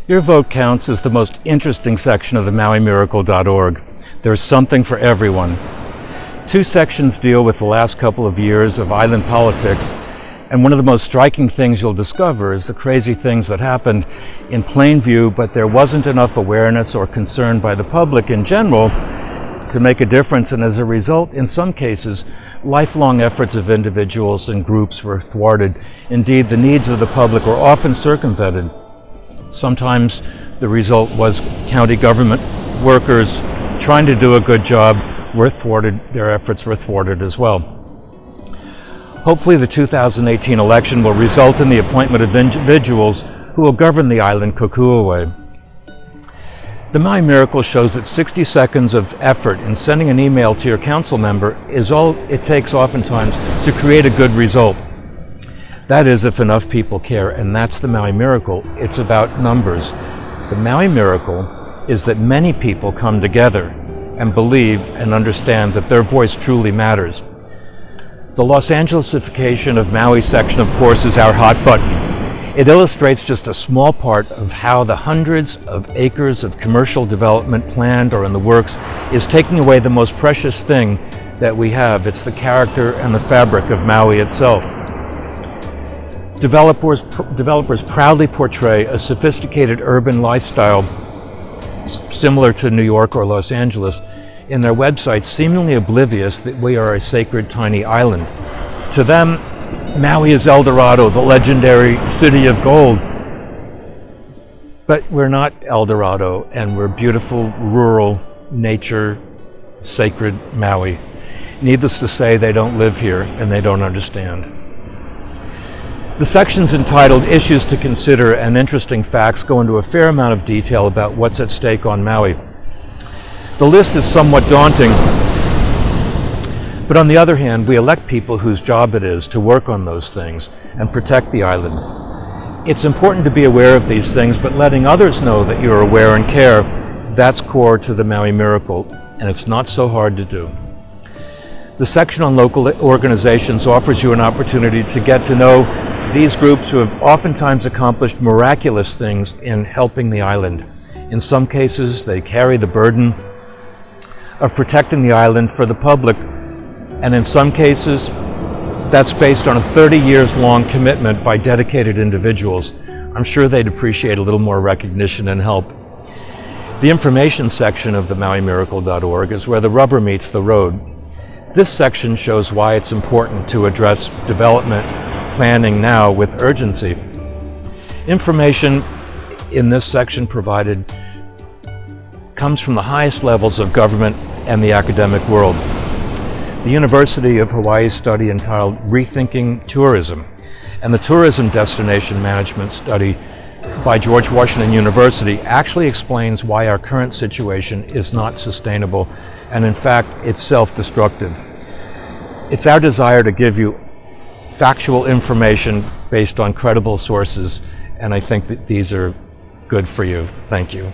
Your vote counts is the most interesting section of the MauiMiracle.org. There's something for everyone. Two sections deal with the last couple of years of island politics, and one of the most striking things you'll discover is the crazy things that happened in plain view, but there wasn't enough awareness or concern by the public in general to make a difference, and as a result, in some cases, lifelong efforts of individuals and groups were thwarted. Indeed, the needs of the public were often circumvented. Sometimes the result was county government workers trying to do a good job were thwarted, their efforts were thwarted as well. Hopefully the 2018 election will result in the appointment of individuals who will govern the island Kōkua way. The Maui Miracle shows that 60 seconds of effort in sending an email to your council member is all it takes oftentimes to create a good result. That is, if enough people care, and that's the Maui Miracle. It's about numbers. The Maui Miracle is that many people come together and believe and understand that their voice truly matters. The Los Angelesification of Maui section, of course, is our hot button. It illustrates just a small part of how the hundreds of acres of commercial development planned or in the works is taking away the most precious thing that we have. It's the character and the fabric of Maui itself. Developers proudly portray a sophisticated urban lifestyle similar to New York or Los Angeles in their websites, seemingly oblivious that we are a sacred tiny island. To them, Maui is El Dorado, the legendary city of gold. But we're not El Dorado, and we're beautiful, rural, nature, sacred Maui. Needless to say, they don't live here and they don't understand. The sections entitled Issues to Consider and Interesting Facts go into a fair amount of detail about what's at stake on Maui. The list is somewhat daunting, but on the other hand, we elect people whose job it is to work on those things and protect the island. It's important to be aware of these things, but letting others know that you're aware and care, that's core to the Maui Miracle, and it's not so hard to do. The section on local organizations offers you an opportunity to get to know these groups who have oftentimes accomplished miraculous things in helping the island. In some cases, they carry the burden of protecting the island for the public, and in some cases, that's based on a 30 years long commitment by dedicated individuals. I'm sure they'd appreciate a little more recognition and help. The information section of the MauiMiracle.org is where the rubber meets the road. This section shows why it's important to address development planning now with urgency. Information in this section provided comes from the highest levels of government and the academic world. The University of Hawaii's study entitled Rethinking Tourism and the Tourism Destination Management study by George Washington University actually explains why our current situation is not sustainable and in fact it's self-destructive. It's our desire to give you factual information based on credible sources, and I think that these are good for you. Thank you.